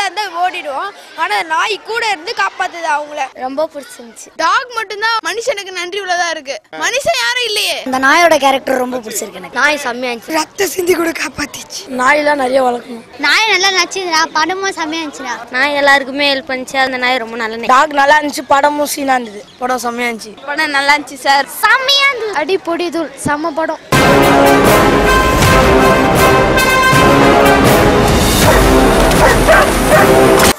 இருந்தா ஓடிடுவோம். ஆனா நாய் கூட இருந்து காப்பாத்துது அவங்கள. ரொம்ப பிடிச்சிருந்துச்சு. டாக் மட்டும் தான் மனுஷனுக்கு நன்றி உள்ளதா இருக்கு. மனுஷன் யாரும் இல்லையே. இந்த நாயோட கேரக்டர் ரொம்ப பிடிச்சிருக்கு எனக்கு. நாய் செம்மையா இருந்துச்சு. ரத்த சிந்தி கூட காப்பாத்திச்சு. நாயெல்லாம் நிறைய வளர்க்கணும். நாய் நல்லா நச்சுதுடா. படமும் செம்மையா இருந்துச்சுடா. நாய் எல்லாருக்குமே ஹெல்ப் பண்ணிச்சு. அந்த நாய் ரொம்ப நல்ல டாக் நல்லா இருந்துச்சு. படமும் சீனா இருந்தது. படம் செம்மையா இருந்துச்சு. படம் நல்லா இருந்துச்சு சார். செம்மையா இருந்துச்சு. அடி பொடி தூள் செம்ம படம்.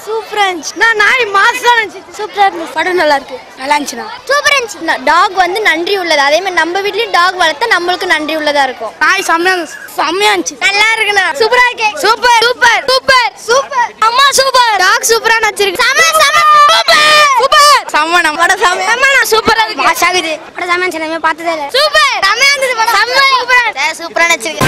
சூப்பரா இருந்துச்சு. நாய் மாசா இருந்துச்சு. சூப்பரா இருந்துச்சு. படம் நல்லா இருக்கு. நல்லா இருந்துச்சுண்ணா. சூப்பரா இருந்துச்சு. டாக் வந்து நன்றி உள்ளது. அதே மாதிரி நம்ம வீட்லயும் டாக் வளர்த்தா நம்மளுக்கு நன்றி உள்ளதா இருக்கும். நாய் செம்மையா இருந்துச்சு. நல்லா இருக்குண்ணா. சூப்பரா இருக்கு. Super super super super. அம்மா சூப்பர். டாக் சூப்பரா நச்சிருக்கு. சம்மணம் படம் செம்மையா சூப்பரா இருக்கு. ஆசாகுது. படம் செம்மையா இருந்துச்சு. நான் பார்த்ததே இல்ல. சூப்பர் செம்மையா இருந்தது படம். சூப்பரா சூப்பரா நச்சிருக்கு.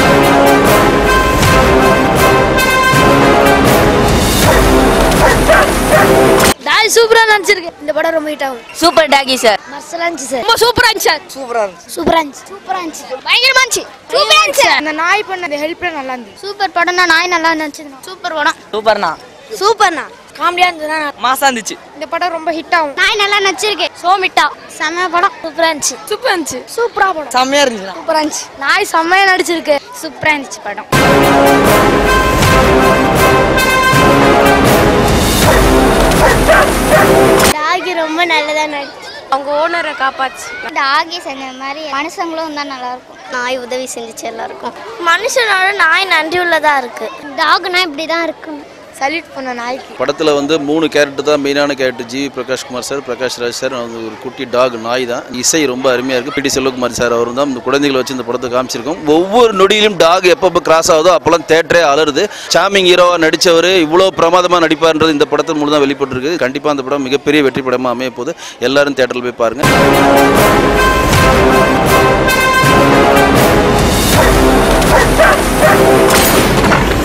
நாய் சூப்பரா நடிச்சிருக்கு. இந்த படம் ரொம்ப ஹிட் ஆகும். சூப்பர் டாகி சார். மஸ்ஸலா இருந்துச்சு சார். ரொம்ப சூப்பரா இருந்துச்சு சார். சூப்பரா இருந்துச்சு. சூப்பரா இருந்துச்சு. சூப்பரா இருந்துச்சு. பயங்கரமா இருந்துச்சு. சூப்பரா இருந்துச்சு. அந்த நாய் பண்ண ஹெல்ப்ல நல்லா இருந்துச்சு. சூப்பர் படம்னா நாய் நல்லா நடிச்சது. சூப்பர் படம். சூப்பர்ண்ணா. சூப்பர்ண்ணா. காமெடியா இருந்ததுனா மாசா இருந்துச்சு. இந்த படம் ரொம்ப ஹிட் ஆகும். நாய் நல்லா நடிச்சிருக்கு. சோமிட்டா செம்ம படம். சூப்பரா இருந்துச்சு. சூப்பரா இருந்துச்சு. சூப்பரா படம். செம்மையா இருந்துச்சு. சூப்பரா இருந்துச்சு. நாய் செம்மையா நடிச்சிருக்கு. சூப்பரா இருந்துச்சு படம். டாகி ரொம்ப நல்லதா நடிச்சு. அவங்க ஓனரை காப்பாச்சு. டாகி செஞ்ச மாதிரி மனுஷங்களும் இருந்தா நல்லா இருக்கும். நாய் உதவி செஞ்சுச்சு எல்லாருக்கும். மனுஷனோட நாய் நன்றி உள்ளதா இருக்கு. டாக்னா இப்படிதான் இருக்கும். சல்யூட் பண்ண நாய்க்கு. படத்தில் வந்து 3 கேரக்டர் தான் மெயினான character. G Prakash Kumar sir, Prakash Raj sir, ஒரு குட்டி டாக் நாய் தான். இசை ரொம்ப அருமையாக இருக்குது. பிடி செல்வகுமார் சார் அவரும் தான் இந்த குழந்தைகளை வச்சு இந்த படத்தை காமிச்சிருக்கோம். ஒவ்வொரு நொடியிலும் டாக் எப்போ கிராஸ் ஆகுதோ அப்போல்லாம் தேட்டரே அலருது. சாமிங் ஹீரோவாக நடித்தவர் இவ்வளோ பிரமாதமாக நடிப்பார்ன்றது இந்த படத்தின் மூலம் தான் வெளிப்பட்டுருக்கு. கண்டிப்பாக அந்த படம் மிகப்பெரிய வெற்றி படமாக அமைய போகுது. எல்லாரும் தேட்டரில் போய் பாருங்கள்.